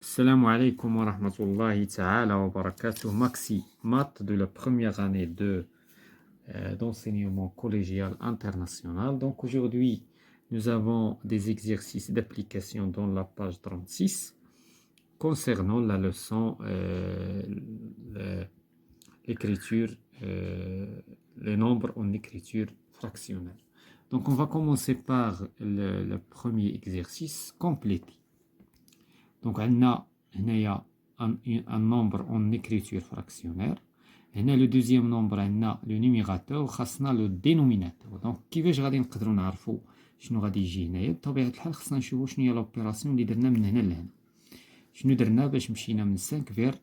Assalamu alaikum wa rahmatullahi ta'ala wa barakatuh. Maxi Math de la première année d'enseignement collégial international. Donc aujourd'hui, nous avons des exercices d'application dans la page 36 concernant la leçon l'écriture, les nombres en écriture fractionnelle. Donc on va commencer par le premier exercice, compléter. Donc, on a un nombre en écriture fractionnaire. On a le deuxième nombre, on a le numérateur, on a le dénominateur. Donc, كيفاش غادي نقدروا نعرفوا شنو غادي يجي هنايا؟ بطبيعة الحال خصنا نشوفوا شنو هي لوبيراسيون اللي درنا من هنا لهنا. شنو درنا باش مشينا من 5 vers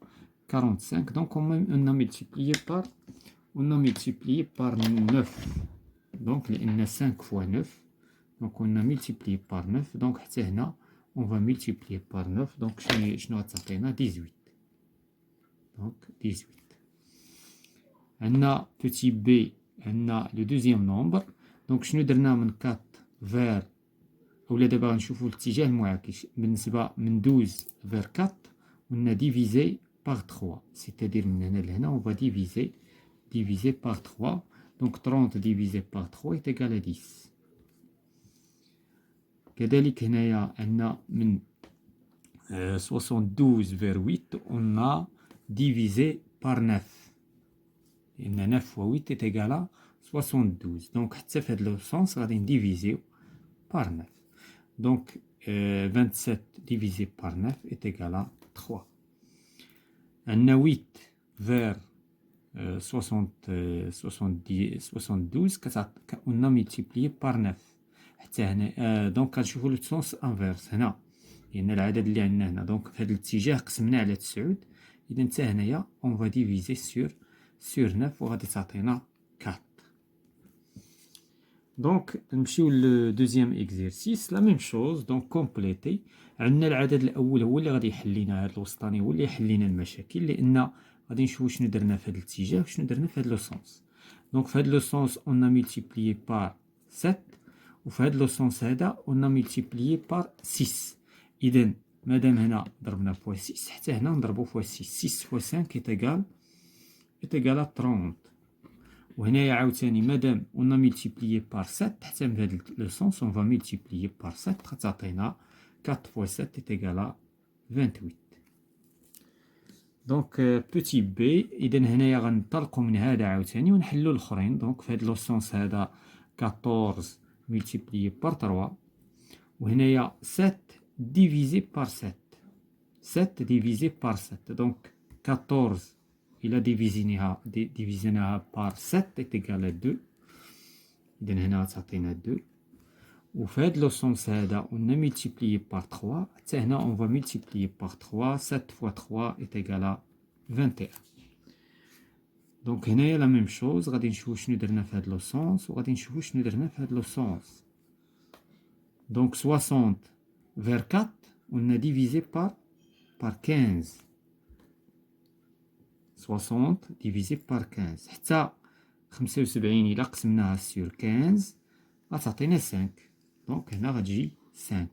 45. Donc, on a multiplié par 9. Donc, لأن 5 fois 9. Donc, on a multiplié par 9. Donc, حتى هنا on va multiplier par 9, donc je vais 18. Donc 18. On a petit b, on a le deuxième nombre. Donc je nous 4 vers, ou là d'abord نشوفوا الاتجاه المعاكس. بالنسبة من 12 vers 4, on a divisé par 3. C'est-à-dire من هنا لهنا on va diviser par 3. Donc 30 divisé par 3 est égal à 10. كذلك هنايا عندنا من 72 vers 8 on a divisé par 9 لأن 9 fois 8 est égal à 72. Donc حتى في هذا لو سونس غادي نديفيزيو par 9. Donc 27 divisé par 9 est égal à 3. عندنا 8 vers 72 on a multiplié par 9. حتى هنا دونك كنشوفوا لو سونس انفيرس هنا لان العدد اللي عندنا هنا دونك في هذا الاتجاه قسمنا على 9. اذا حتى هنايا اون فا ديفيزي سور 9 وغادي تعطينا 4. دونك نمشيو للدوزيام اكزرسيس لا ميم شوز. دونك كومبليتي. عندنا العدد الاول هو اللي غادي يحل لنا هذا الوسطاني هو اللي يحل لنا المشاكل لان غادي نشوفوا شنو درنا في هذا الاتجاه وشنو درنا في هذا لو سونس. دونك في هذا لو سونس اون ملتيبليي بار 7 وفي هذا لو سونس هذا on a multiplié par 6. إذا مادام هنا ضربنا فوا 6 حتى هنا نضربو فوا 6. 6 فوا 5 est égal à 30. وهنايا عاوتاني مادام on a multiplié par 7 حتى من هذا لو سونس on va multiplier par 7 غتعطينا 4 فوا 7 est égal à 28. دونك بوتي بي. إذا هنايا غنطلقو من هذا عاوتاني ونحلو الآخرين. دونك في هذا لو سونس هذا 14 multiplié par 3 وهنايا 7 divisé par 7. 7 divisé par 7. Donc 14 إلا divisinaها par 7 est égal à 2. إذا هنا تعطينا 2. وفي هاد لو سونس هذا on a multiplié par 3 حتى هنا on va multiplier par 3. 7 fois 3 est égal à 21. دونك هنايا لا ميم شوز غادي نشوفو شنو درنا في هاد لو سونس وغادي نشوفو شنو درنا في هاد لو سونس. دونك 60 vers 4 on a divisé par 15. 60 divisé par 15 حتى 75 إلا قسمناها sur 15 غتعطينا 5. دونك هنا غتجي 5.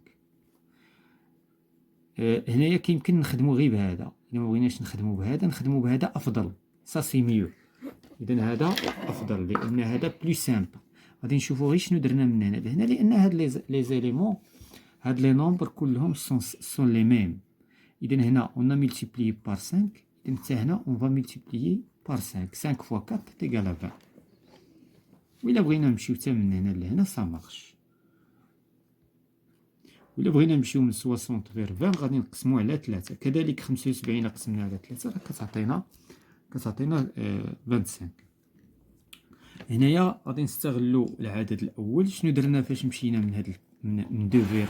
هنايا كيمكن نخدمو غير بهذا. إلا مبغيناش نخدمو بهذا نخدمو بهذا أفضل. سا سي ميو. إذا هذا أفضل لأن هذا بلو سامبل. غادي نشوفو غير شنو درنا من هنا لهنا لأن هاد لي زيليمون هاد لي نومبر كلهم سون لي ميم. إذا هنا on a multiplié par 5. إذا حتى هنا on va multiplier par 5. 5 fois 4 est égal à 20. وإلا بغينا نمشيو حتى من هنا لهنا سا مارش. وإلا بغينا نمشيو من 60 vers 20 غادي نقسمو على 3. كذلك 75 إلا قسمنا على 3 راه كتعطينا 25. هنايا غادي نستغلو العدد الاول. شنو درنا فاش مشينا من هاد من 2 vers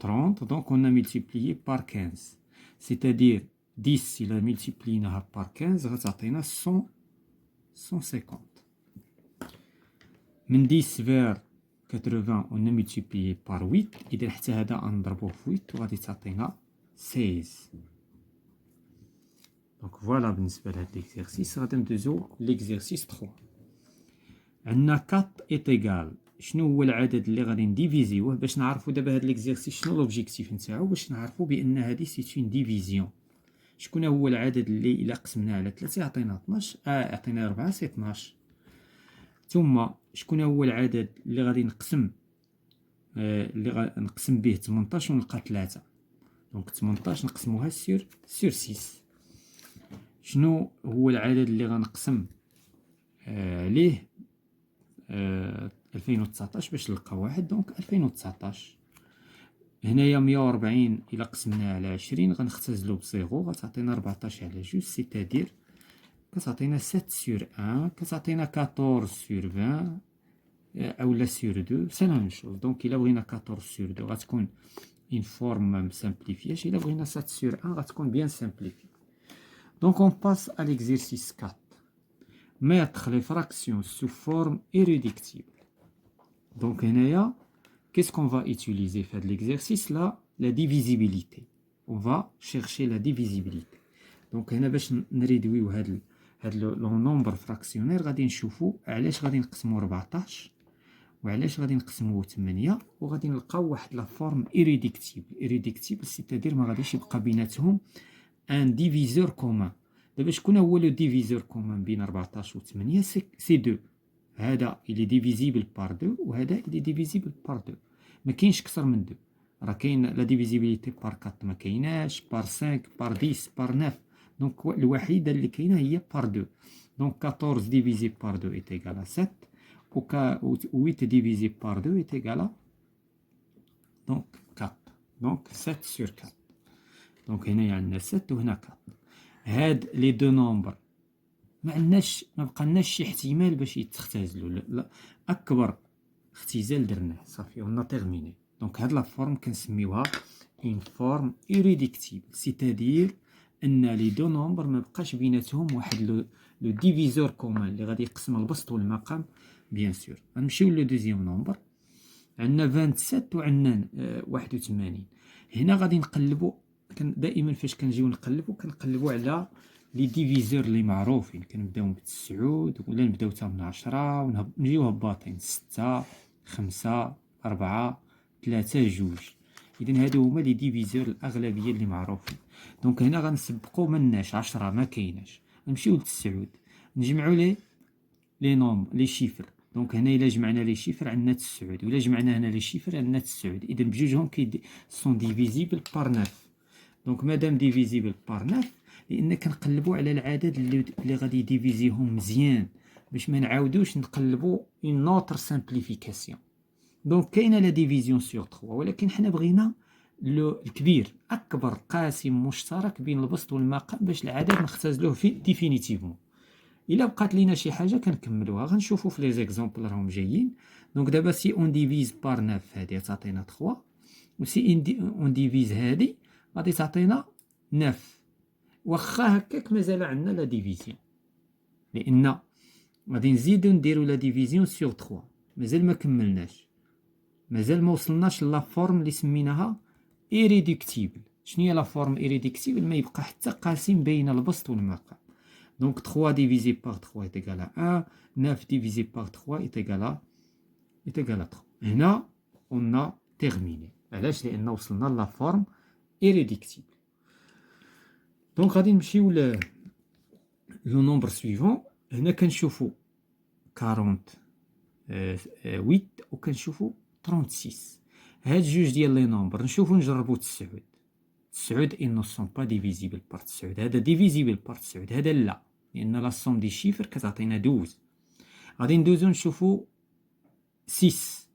30. دونك on a multiplié par 15. c'est-à-dire 10 إلا ملتيبليناها par 15 غتعطينا 150. من 10 vers 80 on a multiplié par 8. إذا حتى هذا غنضربوه في 8 وغادي تعطينا 16. Donc voilà بالنسبة لهاد l'exercice. غادي ندوزو l'exercice 3. عندنا 4 est égal شنو هو العدد اللي غادي نديفيزيوه باش نعرفوا دابا هاد ليكزيرسيس شنو لوبجيكتيف نتاعو، باش نعرفوا بان هادي سي اون ديفيزيون. شكون هو العدد اللي الا قسمناه على 3 يعطينا 12، يعطينا 4 سي 12. ثم شكون هو العدد اللي غادي نقسم اللي نقسم به 18 ونلقى 3. دونك 18 نقسموها سور 6. شنو هو العدد اللي غنقسم عليه 2019 باش نلقى واحد؟ دونك 2019. هنايا 140 الا قسمناه على 20 غنختزلو بصيغو غتعطينا 14 على 2، سيتادير كتعطينا 7 سور 1، كتعطينا 14 سور 20 اولا سور 2، سي لا ميم شوز. دونك الا بغينا 14 سور 2 غتكون اون فورم مسامبليفياش، الا بغينا 7 سور 1 غتكون بيان سامبليفي. دونك اون باس à l'exercice 4. mettre les fractions sous forme irréductible. Donc هنايا qu'est-ce qu'on va utiliser في هذا l'exercice là? La divisibilité. On va chercher la divisibilité. Donc هنا باش نريدويو هاد لو نومبر فراكسيونير غادي نشوفوا علاش غادي نقسموا 14 وعلاش غادي نقسموا 8 وغادي نلقاو واحد لا فورم irréductible سيتادير ما غاديش يبقى بيناتهم ان ديفيزور كومان. دابا شكون هو لو ديفيزور كومان بين 14 و 8؟ سي 2. هذا إلي ديفيزيبل بار 2 وهذا إلي ديفيزيبل بار 2. ما كاينش كثر من 2. راه كاين لا ديفيزيبيليتي بار 4 ما كايناش، بار 5 بار 10 بار 9. دونك الوحيده اللي كاينه هي بار 2. دونك 14 ديفيزي بار 2 est égal à 7 و 8 ديفيزي بار 2 est égal à دونك 4. دونك 7 sur 4. دونك هنايا عندنا 7 وهنا 4. هاد لي دو نومبر ما بقالناش شي احتمال باش يتختزلوا. لا اكبر اختزال درناه صافي ونا تيرميني. دونك هاد لا فورم كنسميوها اون فورم irréductible، سيتادير ان لي دو نومبر ما بقاش بيناتهم واحد لو ديفيزور كومان اللي غادي يقسم البسط والمقام. بيان سور غنمشيو لو دوزيام نومبر، عندنا 27 وعندنا 81. هنا غادي نقلبوا، دائما فاش كنجيو كنقلبوا على لي ديفيزور اللي معروفين. كنبداو ب9 ولا نبداو حتى من 10 ونجيو هباطين 6 5 4 3 2. اذا هادو هما لي ديفيزور الاغلبيه اللي معروفين. دونك هنا غنسبقوا مناش 10 ما كايناش، نمشيو ل9 نجمعوا لي نوم لي شيفر. دونك هنا الا جمعنا لي شيفر عندنا 9 ولا جمعنا هنا لي شيفر عندنا 9. اذا بجوجهم سون ديفيزيبل بار 9. دونك مادام ديفيزيبل بار 9 لان كنقلبوا على العدد اللي غادي ديفيزيهم مزيان باش ما نعاودوش نقلبوا اون اوتر سامبليفيكاسيون. دونك كاينه لا ديفيزيون سور 3 ولكن حنا بغينا الكبير، اكبر قاسم مشترك بين البسط والمقام باش العدد نختزلوه في ديفينيتيفمون. الا بقات لينا شي حاجه كنكملوها غنشوفوا في لي زيكزامبل راهم جايين. دونك دابا سي اون ديفيز بار 9 هادي تعطينا 3 وسي اون ديفيز هادي غادي تعطينا 9. واخا هكاك مازال عندنا لا ديفيزيون لان غادي نزيدو نديرو لا ديفيزيون سور 3. مازال ما كملناش، مازال ما وصلناش لا فورم اللي سميناها irréductible. شنو هي لا فورم irréductible؟ ما يبقى حتى قاسم بين البسط والمقام. Donc 3 divisé par 3 est égal à 1, 9 divisé par 3 est égal à 3. هنا on a terminé. علاش؟ لأن وصلنا لا فورم irréductible. Donc غادي نمشيو لو نومبر سويفون. هنا كنشوفو 48 وكنشوفو 36. هاد جوج ديال لي نومبر نشوفو نجربو 9. 9 ils ne sont pas divisibles par 9. هذا divisible par 9 هذا لا، لأن لا سوم دي شيفر كتعطينا 12. غادي ندوزو نشوفو 6.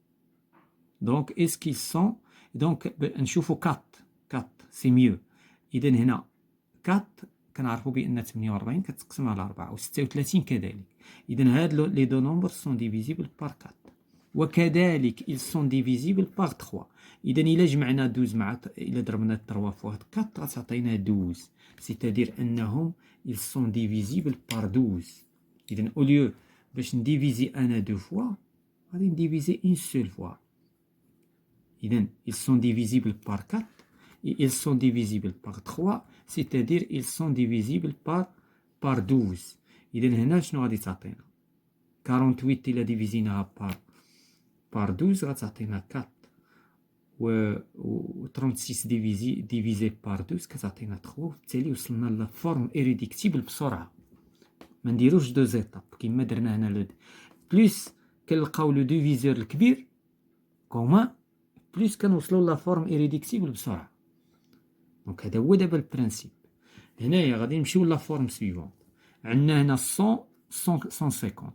دونك اسكي سون دونك نشوفو 4 سي ميو. إذا هنا 4 كنعرفو بأن 48 كتقسم على 4 و 36 كذلك. إذا هاد لي دو نومبر سون ديفيزيبل بار 4 وكذلك ils sont divisibles par 3. إذا إلا جمعنا 12 مع إلا ضربنا 3 في واحد 4 غتعطينا 12. سيتادير أنهم ils sont divisibles par 12. إذا au lieu باش نديفيزي أنا 2 fois غادي نديفيزي une seule fois. إذا ils sont divisibles par 4 et ils sont divisibles par 3 c'est-à-dire ils sont divisibles par 12. إذا هنا شنو غادي تعطينا 48 إلا ديفيزيناها par بار 12 غتعطينا 4 و 36 ديفيزي بار 12 كتعطينا 3 وبالتالي وصلنا للفورم ايريديكتيبل بسرعة. ما نديروش دو زيتاب كيما درنا هنا بلوس كنلقاو لو ديفيزور الكبير كومان بلوس كنوصلو لا فورم ايريديكتيبل بسرعة. دونك هذا هو دابا البرانسيب. هنايا غادي نمشيو لا فورم سويفونت. عندنا هنا 100 150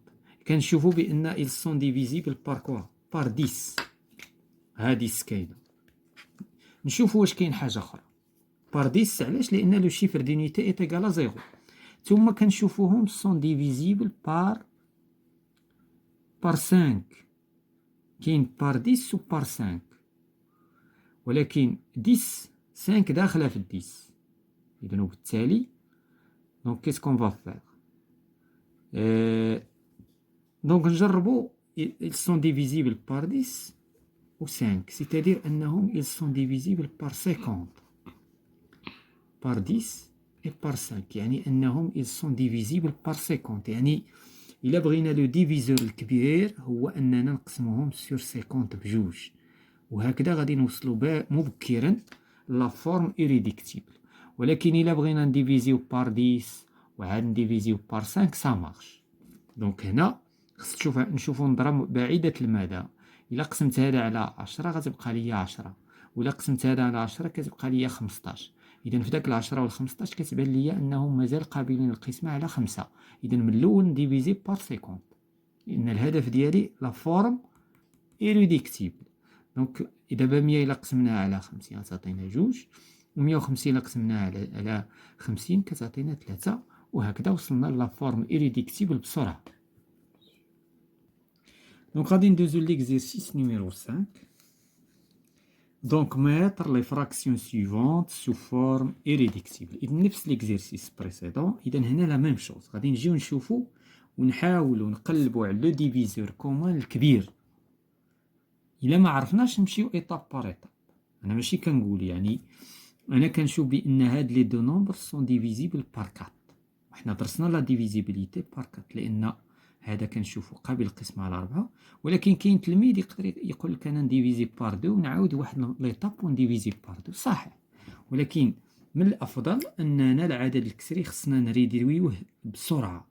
كنشوفو بان ils sont divisibles par quoi par 10. هادي 10 كاينه. نشوفو واش كاين حاجه اخرى par 10 علاش لان لو شيفر دونيتي ايت ايغال 0. ثم كنشوفوهم sont divisibles par 5. كاين par 10 و par 5 ولكن 10 5 داخله في 10. اذا وبالتالي دونك كيس كون فا فير دونك نجربو ils sont divisibles par 10 و 5 c'est-à-dire انهم ils sont divisibles par 50 par 10 et par 5 يعني انهم ils sont divisibles par 50. يعني الا بغينا لو ديفيزور الكبير هو اننا نقسموهم سور 50 بجوج وهكذا غادي نوصلوا مبكرا لا فورم ايريديكتيبل. ولكن الا بغينا نديفيزيو بار 10 وعاد نديفيزيو بار 5 سا مارش. دونك هنا خص نشوفو نظرة بعيدة المدى. الا قسمت هذا على 10 غتبقى ليا 10 ولا قسمت هذا على 10 كتبقى ليا 15. اذا في داك 10 و 15 كتبان ليا انهم مازال قابلين للقسمة على 5. اذا من الاول نديفيزي بار 50 لان الهدف ديالي لا فورم ايريديكتيبل. دونك دابا 100 الا قسمناها على 50 غتعطينا 2 و 150 الا قسمناها على 50 كتعطينا 3 وهكذا وصلنا لا فورم ايريديكتيبل بسرعة. دونك غادي ندوزو ليكزيرسيس نيميرو 5. دونك mettre les fractions suivantes sous forme irréductible. إذا نفس ليكزيرسيس بريسيدون. إذا هنا لا ميم شوز غادي نجيو نشوفو ونحاولو نقلبو على لو ديفيزور كومان الكبير. إلا ما عرفناش نمشيو إيطاب بار إيطاب. أنا ماشي كنقول يعني أنا كنشوف بأن هاد لي دو نومبر سون ديفيزيبل بار 4 وحنا درسنا لا ديفيزيبيليتي بار 4 لأن هذا كنشوفو قابل القسمة على 4. ولكن كاين تلميذ يقدر يقول لك أنا نديفيزي بار 2 ونعاود واحد ليطاب ونديفيزي بار 2 صحيح. ولكن من الأفضل أننا العدد الكسري خصنا نريديويه بسرعة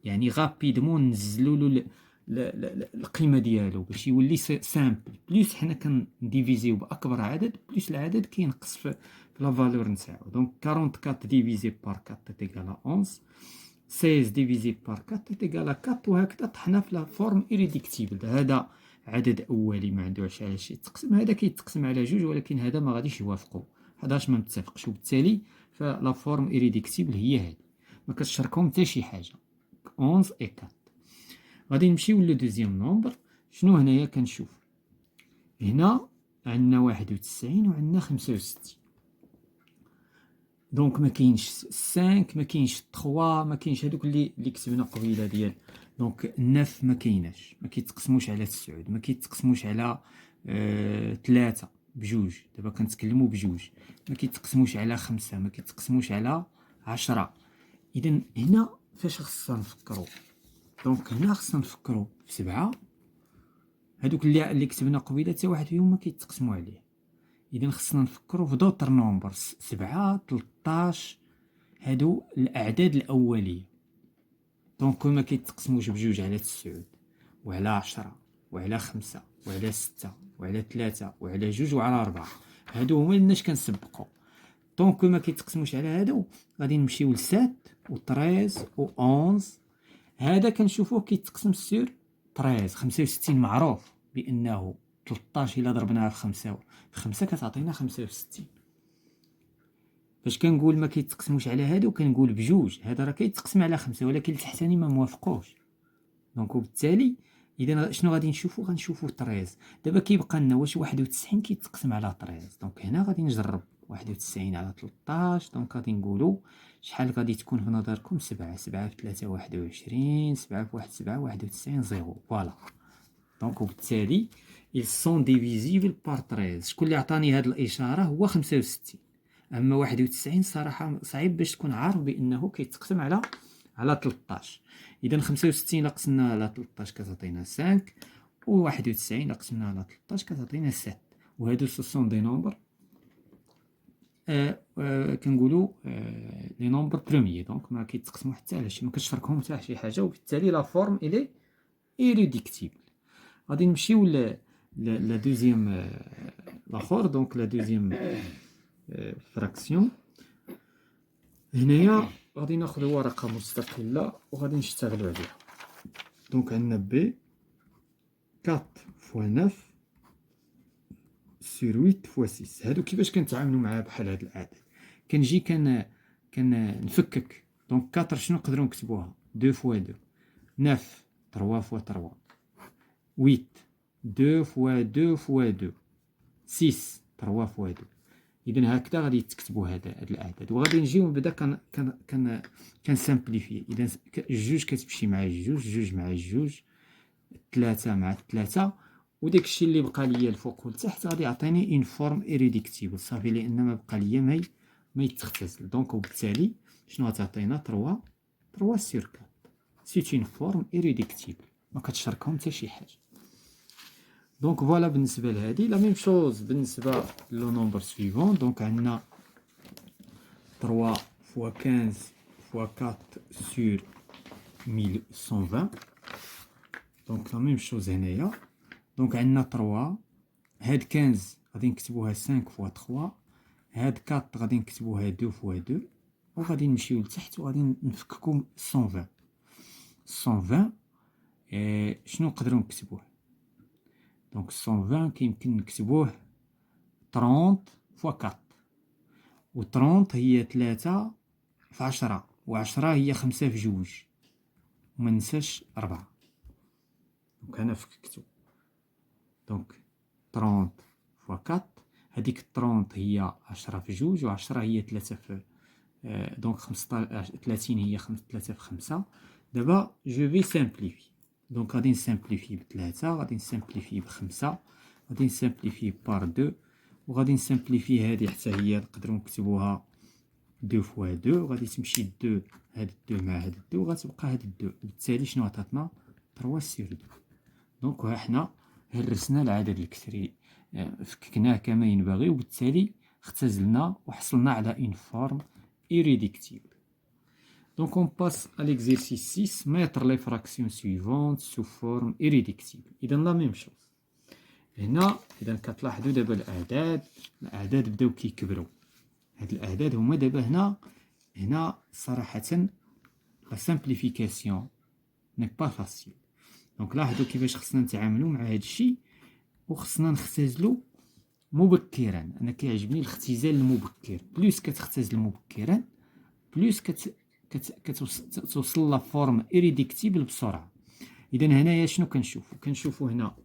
يعني غابيدمون ننزلولو القيمة ديالو باش يولي سامبل. بليس حنا كنديفيزيو بأكبر عدد بليس العدد كينقص في لا فالور نتاعو. دونك 44 ديفيزي بار 4 تيغال 11 16 ديفيزي بار 4 تيغال 4 وهكذا طحنا في لا فورم ايريديكتيبل. هذا عدد أولي ما عندوش علاش يتقسم. هذا كيتقسم على 2 ولكن هذا ما غاديش يوافقو 11 ما متفقش وبالتالي فلا فورم ايريديكتيبل هي هذه ما كتشاركهم حتى شي حاجة 11 و 4. غادي نمشيو لو دوزيام نومبر. شنو هنايا كنشوف هنا عندنا 91 وعندنا 65. دونك ما كاينش 5 ما كاينش 3 ما كاينش هذوك اللي كتبنا قبيله ديال. دونك 9 ما كايناش ما كيتقسموش على 9 ما كيتقسموش على 3 بجوج. دابا كنتكلموا بجوج. ما كيتقسموش على 5 ما كيتقسموش على 10. اذا هنا فاش خصنا نفكروا. دونك هنا خصنا نفكروا في 7. هادوك اللي كتبنا قبيله حتى واحد فيهم ما كيتقسموا عليه. اذا خصنا نفكروا في دوطر نومبر 7 13 هادو الاعداد الاوليه. دونك ما كيتقسموش بجوج على 9 وعلى 10 وعلى 5 وعلى 6 وعلى 3 وعلى 2 وعلى 4. هادو هما اللي كنسبقوا. دونك ما كيتقسموش على هادو غادي نمشيو ل 7 و 13 و 11. هذا كنشوفوه كيتقسم سور 13. 65 معروف بانه 13 الا ضربناها في 5 كتعطينا 65. فاش كنقول ما كيتقسموش على هادو كنقول بجوج. هذا راه كيتقسم على 5 ولكن التحتاني ما موافقوش. دونك وبالتالي اذا شنو غادي نشوفو غنشوفو 13. دابا كيبقى لنا واش 91 كيتقسم على 13. دونك هنا غادي نجرب 91 على 13. دونك غادي نقولوا شحال غادي تكون في نظركم 7 7 في 3 21 7 في 1 7 91 0. فوالا. دونك وبالتالي ils sont divisibles par 13. شكون اللي عطاني هاد الاشاره هو 65. اما 91 صراحه صعيب باش تكون عارف بانه كيتقسم على 13. اذا 65 الا قسمنا على 13 كتعطينا 5 و91 إلا قسمناها على 13 كتعطينا 7. وهادو سون دي نومبر كنقولوا لي نومبر بروميي، دونك ما كيتقسموا حتى على شي، ما كتشاركهم حتى شي حاجه، وبالتالي لا فورم الي ايريديكتيبل. غادي نمشيو لا دوزيام لاخر، دونك لا دوزيام فراكسيون. هنايا غادي ناخذ ورقه مستقله وغادي نشتغلوا عليها. دونك عندنا بي 4 فوا 9 سور 8 فوا 6. هادو كيفاش كنتعاملوا معاها بحال هاد العدد؟ كنجي نفكك. دونك 4 شنو نقدروا نكتبوها؟ 2 فوا 2. 9 3 فوا 3. 8 2 فوا 2 فوا 2. 6 3 فوا 2. اذا هكذا غادي تكتبوا هاد الاعداد، وغادي نجيو نبدا كنسامبليفي. اذا جوج كتمشي مع جوج، جوج مع جوج، 3 مع 3، وداك الشيء اللي بقى ليا الفوق والتحت غادي يعطيني اون فورم ايريديكتيبل صافي، لان ما بقى ليا ما يتختزل. دونك وبالتالي شنو غتعطينا؟ 3 سور 4. سي اون فورم ايريديكتيبل، ما كتشاركهم حتى شي حاجه. دونك فوالا بالنسبه لهادي. لا ميم شوز بالنسبه لو نومبر سويفون. دونك عندنا 3 فوا 15 فوا 4 سور 1120. دونك لا ميم شوز هنايا. دونك عندنا 3، هاد 15 غادي نكتبوها 5 فوا 3، هاد 4 غادي نكتبوها 2 فوا 2، وغادي نمشيو لتحت وغادي نفككو 120. 120 شنو نقدروا نكتبوه؟ دونك 120 كيمكن نكتبوه 30 فوا 4، و 30 هي 3 في 10، و10 هي 5 في 2، وما ننساش 4. دونك انا فككتو. دونك 30 فوا 4، هذيك 30 هي 10 في 2، و10 هي 3 في دونك 15. 30 هي 3 في 5. دابا جو في سامبليفي. دونك غادي نسامبليفي ب3، غادي نسامبليفي ب5، غادي نسامبليفي بار 2، وغادي نسامبليفي هادي حتى هي نقدروا نكتبوها 2 فوا 2، وغادي تمشي 2 هاد 2 مع هاد 2، وغتبقى هاد 2. وبالتالي شنو عطاتنا؟ 3 سور 2. دونك ها حنا هرسنا العدد الكسري، فككناه كما ينبغي، وبالتالي اختزلنا وحصلنا على اون فورم irréductible. Donc on passe à l'exercice 6, mettre les fractions suivantes sous forme irréductible. إذا la même chose. هنا إذا كتلاحظوا دابا الأعداد بداو كيكبروا. هاد الأعداد هما دابا هنا صراحة la simplification n'est pas facile. دونك لاحظوا كيفاش خصنا نتعاملوا مع هاد الشيء، وخصنا نختزلوا مبكرا. انا كيعجبني الاختزال المبكر. بلوس كتختزل مبكرا بلوس كتوصل لا فورم ايريديكتيبل بسرعه. اذا هنايا شنو كنشوفوا هنا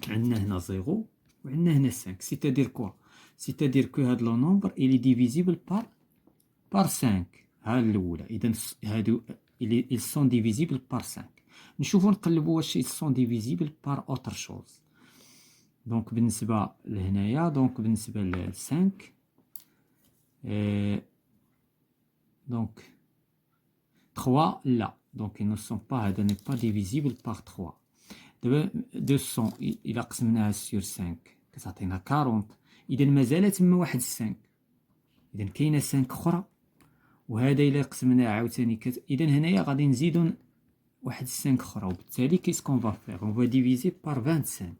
عندنا هنا 0 وعندنا هنا 5. سيتادير كوا؟ سيتادير كو هاد لو نومبر الي ديفيزيبل بار 5. ها الاولى. اذا هادو ils sont divisibles par 5. نشوفوا نقلبوا واش ils sont divisibles par autre chose. دونك بالنسبه لهنايا، دونك بالنسبه ل 5 دونك 3 لا، دونك ils ne sont pas، هذا n'est pas divisible par 3. دابا 200 الى قسمناها سور 5 كتعطينا 40. اذا مازال تما واحد 5، اذا كاينه 5 اخرى، وهذا الى قسمناه عاوتاني اذا هنايا غادي نزيدو واحد 5 اخرى، وبالتالي كيس كون فا فيغ اون فا ديفيزي بار 25.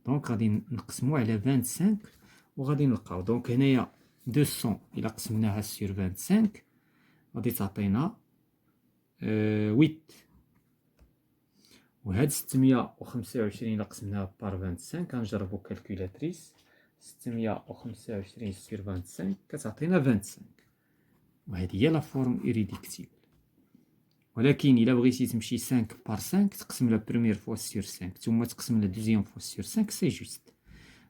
دونك غادي نقسمو على 25 وغادي نلقاو. دونك هنايا 200 الى قسمناها سور 25 غادي تعطينا 8. وهاد 625 الى قسمناها بار 25 كنجربو كالكولاتريس، 625 سور 25 كتعطينا 25. وهذه هي لا فورم ايريديكتيبل. ولكن الا بغيتي تمشي 5 بار 5 تقسم لا بروميير فوا سور 5 ثم تقسم لا دوزيام فوا سور 5 سي جوست.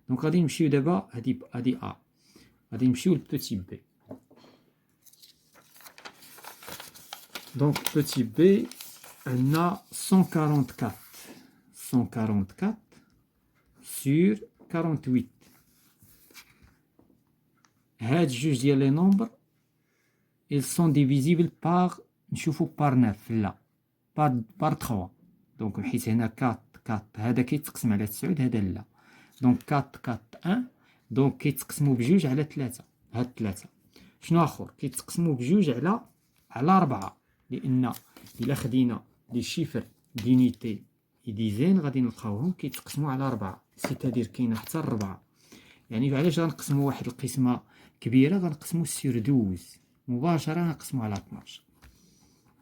دونك غادي نمشيو دابا هادي ا، غادي نمشيو لبوتي بي. دونك بوتي بي عندنا 144 سور 48. هاد جوج ديال لي نومبر ils sont divisibles par، نشوفو بار 9 لا بار 3. دونك حيت هنا 4 4 هذا كيتقسم على 9 هذا لا. دونك 4 4 1 دونك كيتقسموا بجوج على 3. هاد 3 شنو اخر كيتقسموا بجوج على 4، لان الا خدينا لي شيفر دينيتي ديزين غادي نلقاوهم كيتقسموا على 4، سيتادير كاينه حتى 4. يعني علاش غنقسموا واحد القسمه كبيره غنقسموا سير 12 مباشره غنقسموا على 12.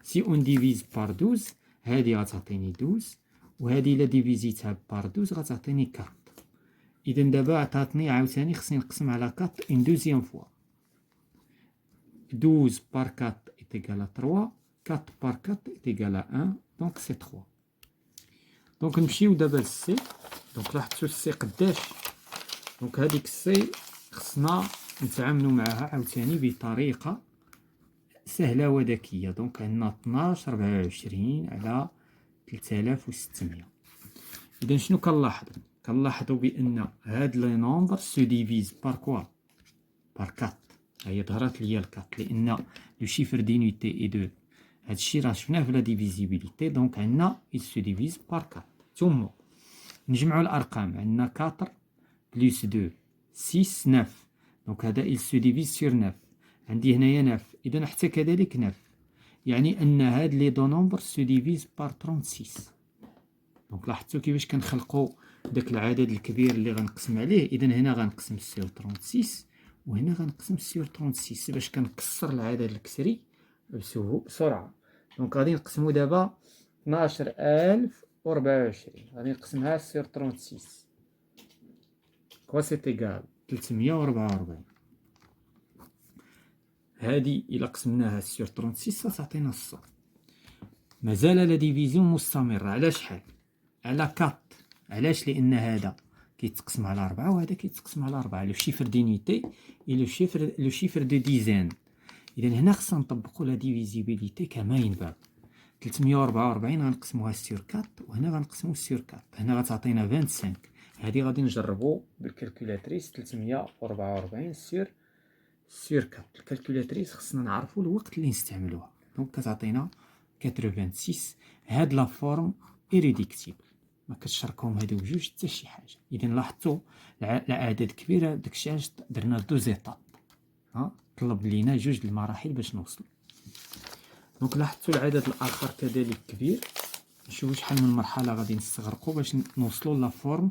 سي اون ديفيز بار 12 هادي غتعطيني 12 وهادي الا ديفيزيتها بار 12 غتعطيني 4. اذا دابا عطاتني عاوتاني خصني نقسم على 4 اون دوزيام فوا. 12 بار 4 est égal à 3 4 بار 4 est égal à 1 دونك سي 3. دونك نمشيو دابا للسي. دونك لاحظتوا السي قداش. دونك هذيك السي خصنا نتعاملوا معها عاوتاني بطريقه سهله وذكيه. دونك عندنا 12 24 على 3600. اذا شنو كنلاحظوا؟ كنلاحظوا بان هاد لي نومبر سو ديفيز بار كوا بار 4. هي ظهرت ليا ال 4 لان لو شيفر دينيتي اي 2. هادشي راه شفناه في لا ديفيزيبيليتي. دونك عندنا il se divise par 4. ثم نجمعوا الارقام. عندنا 4 بلس 2 6 9. دونك هذا il se divise sur 9. عندي هنايا 9 اذا حتى كذلك 9. يعني ان هاد لي دو نومبر سو ديفيز بار 36. دونك لاحظتوا كيفاش كنخلقوا داك العدد الكبير اللي غنقسم عليه. اذا هنا غنقسم سير 36 وهنا غنقسم سير 36 باش كنكسر العدد الكسري بسرعه. دونك غادي نقسمو دابا 12024 غادي نقسمها سير 36 كوا سيت ايكال 344. هادي الا قسمناها سير 36 غتعطينا الصفر. مازال لا ديفيزيون مستمره. على شحال؟ على 4. علاش؟ لان هذا كيتقسم على 4 وهذا كيتقسم على 4. لو شيفر دينيتي اي لو شيفر دو ديزين. اذا هنا خصنا نطبقوا لا ديفيزيبيليتي كما ينبغي. 344 غنقسموها سير 4 وهنا غنقسمو سير 4. هنا غتعطينا 25. هذه غادي نجربوا بالكالكولاتريس. 344 سير 4. الكالكولاتريس خصنا نعرفوا الوقت اللي نستعملوها. دونك كتعطينا 86. هاد لا فورم ايريديكتيبل ما كتشاركهم هادو بجوج حتى شي حاجه. اذا لاحظتوا الاعداد كبيره داكشي علاش درنا دو زيتاب. طلب لينا جوج المراحل باش نوصل. دونك لاحظتوا العدد الاخر كذلك كبير. نشوفوا شحال من مرحله غادي نستغرقوا باش نوصلوا لا فورم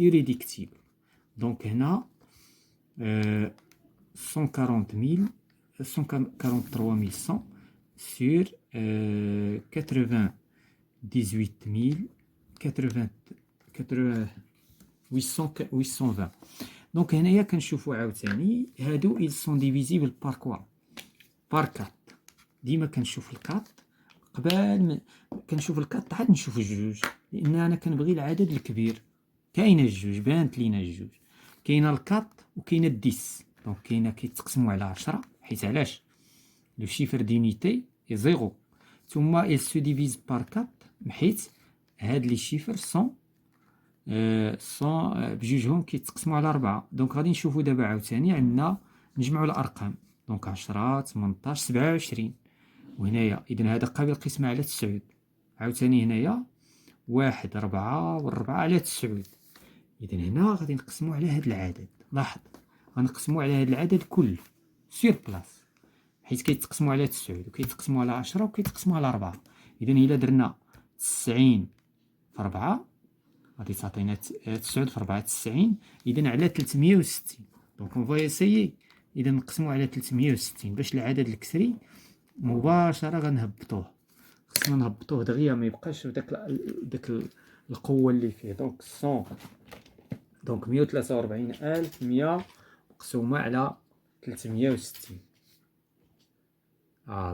ايريديكتيبل. دونك هنا 143100 sur 820 820. دونك هنايا كنشوفوا عاوتاني هادو ils sont divisibles par quoi؟ par 4. ديما كنشوف الكات قبل ما كنشوف الكات عاد نشوف الجوج، لان انا كنبغي العدد الكبير. كاينه الجوج بانت لينا الجوج. كاينه الكات وكاينه الديس. دونك كاينه كيتقسموا على 10 حيت علاش لو شيفر دينيتي اي 0. ثم il se divise par 4 حيت هاد لي شيفر سون بجوجهم كيتقسموا على 4. دونك غادي نشوفوا دابا عاوتاني عندنا نجمعوا الارقام. دونك 10 18 27 وهنايا اذا هذا قابل القسمه على 9. عاوتاني هنايا 1 4 و4 على 9. اذا هنا غادي نقسموا على هذا العدد. لاحظ غنقسموا على هذا العدد كله سير بلاص حيت كيتقسموا على 9 وكيتقسموا على 10 وكيتقسموا على 4. اذا الا درنا 90 في 4 غادي تعطينا 9 في 4 90. اذا على 360. دونك اون فوا اسيي. اذا نقسموا على 360 باش العدد الكسري مباشره غنهبطوه. خصنا نهبطوه دغيا ما يبقاش داك القوه اللي فيه. دونك 100 دونك 143100 مقسومه على 360.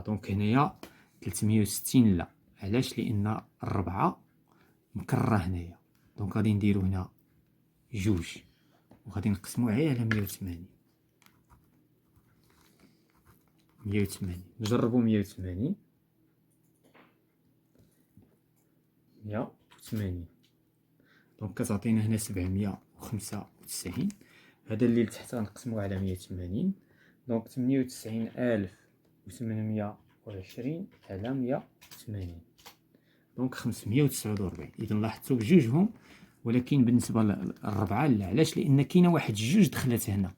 دونك هنايا 360 لا. علاش؟ لان الربعه مكرره هنايا. دونك غادي نديرو هنا جوج وغادي نقسمو على 180. نجربو 180 دونك كتعطينا هنا 795. هذا اللي لتحت غنقسموه على 180. دونك 98820 على 180. دونك 549. إذا لاحظتوا بجوجهم، ولكن بالنسبة للربعة لا. علاش؟ لأن كاينة واحد جوج دخلت هنا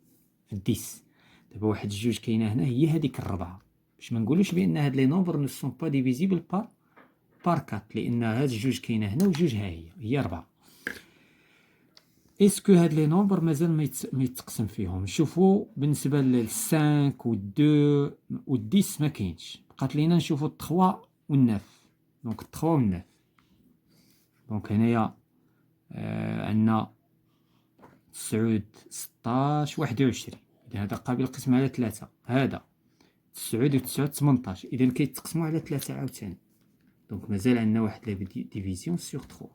في الديس. دابا واحد جوج كاينة هنا هي هذيك الربعة، باش ما نقولوش بأن هاد لي نومبر نو سون با ديفيزيبل بار 4، لأن هاد جوج كاينة هنا وجوج ها هي 4. اسكو هاد لي نومبر مازال ما يتقسم فيهم؟ نشوفوا بالنسبة ل 5 و 2 و 10 ما كاينش، بقات لينا نشوفوا 3 و 9. دونك 3 و 9. دونك هنايا عندنا 9 16 21. إذا هذا قابل للقسم على 3. هذا 9 و 9 18. إذا كيتقسموا على 3 عاوتاني. دونك مازال عندنا واحد لا ديفيزيون سور 3.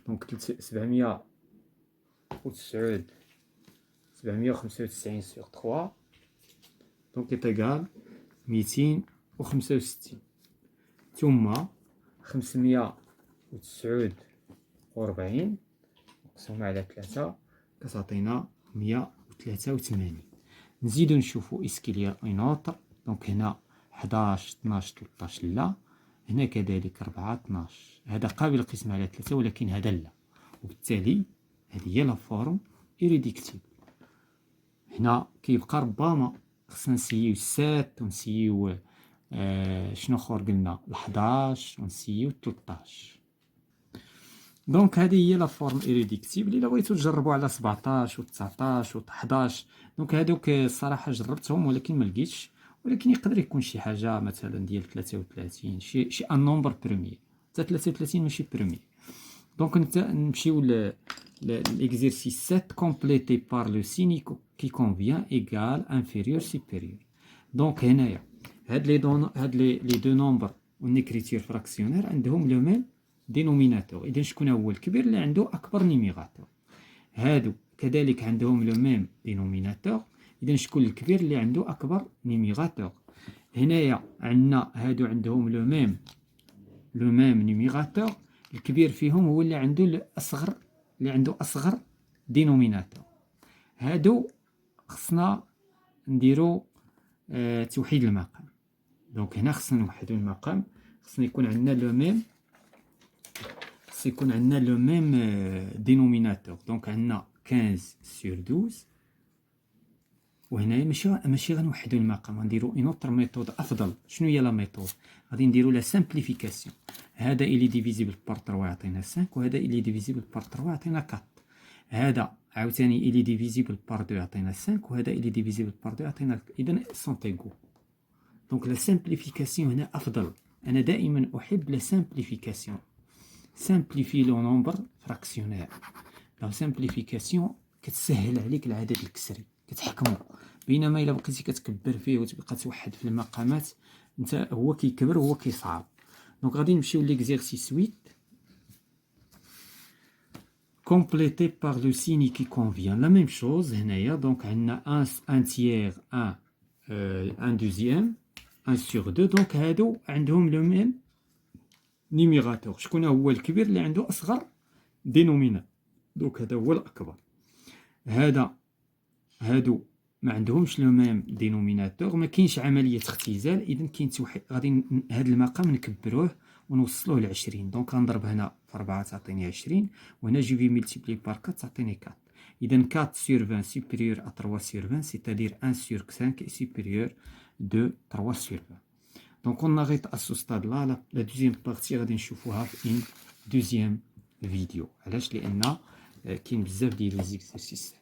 دونك 795 سور 3 دونك إيتيغال 265. ثم 549 مقسومة على 3 كتعطينا 183. نزيدو نشوفو إسكيليا اون اوتر. دونك هنا 11 12 13 لا، هنا كذلك 4 12. هذا قابل للقسم على 3 ولكن هذا لا، وبالتالي هذه هي لا فورم إيريديكتيبل. هنا كيبقى ربما خصنا نسيو 7 ونسيو شنو خور قلنا 11 ونسيو 13. دونك هذه هي لا فورم إيريديكتيبل. إلا بغيتو تجربوا على 17 و 19 و 11، دونك هادوك الصراحة جربتهم ولكن ما لقيتش، ولكن يقدر يكون شي حاجة مثلا ديال 33 شي ان نومبر بروميي. حتى 33 ماشي بروميي. دونك نمشيو l'exercice 7 complété par le signe qui convient égal inférieur supérieur. دونك هنايا هاد لي دو نومبر والنيكريتير فراكسيونير عندهم لو ميم دينوميناتور. اذا شكون هو الكبير اللي عنده اكبر نيميراتور؟ هادو كذلك عندهم لو ميم دينوميناتور. اذا شكون الكبير اللي عنده اكبر نيميراتور؟ هنايا عندنا هادو عندهم لو ميم نيميراتور. الكبير فيهم هو اللي عنده الاصغر، اللي عنده اصغر دينوميناتور. هادو خصنا نديرو توحيد المقام. دونك هنا خصنا نوحدو المقام. خصنا يكون عندنا لو ميم دينوميناتور. دونك عندنا 15 سور 12. وهنايا ماشي غنوحدو المقام، غنديرو اون اوتر ميثود افضل. شنو هي لا ميثود؟ غادي نديرو لا سامبليفيكاسيون. هذا إلي ديفيزيبل بار 3 يعطينا 5، وهذا إلي ديفيزيبل بار 3 يعطينا 4. هذا عاوتاني إلي ديفيزيبل بار 2 يعطينا 5، وهذا إلي ديفيزيبل بار 2 يعطينا. إذا سون ايغو. دونك لا سامبليفيكاسيون هنا افضل. انا دائما احب لا سامبليفيكاسيون. سامبليفي لو نومبر فراكسيونير. لا سامبليفيكاسيون كتسهل عليك العدد الكسري، كتحكمو. بينما الا بقيتي كتكبر فيه وتبقى توحد في المقامات، انت هو كيكبر وهو كيصعب. دونك غادي نمشيو ليكزيرسيس 8 complété par le signe qui convient. La même chose هنايا. دونك عندنا 1 tiers 1 deuxième 1 sur 2. دونك هادو عندهم لو ميم نيميراتور. شكون هو الكبير اللي عنده اصغر دينوميناتور؟ دونك هذا هو الاكبر. هادو ما عندهمش لو ميم دينوميناتور، ما كاينش عمليه اختزال. اذا كاين توحيد. غادي هاد المقام نكبروه ونوصلوه ل 20. دونك غنضرب هنا في 4 تعطيني 20، وهنا جي في ملتيبلي بار 4 تعطيني 4. اذا 4 sur 20 supérieur à 3 sur 20 c'est-à-dire 1 sur 5 est supérieur de 3 sur 20. Donc on arrête à ce stade là. La deuxième partie غادي نشوفوها في une deuxième vidéo. علاش؟ لان كاين بزاف ديال لي زيكزيرسيس.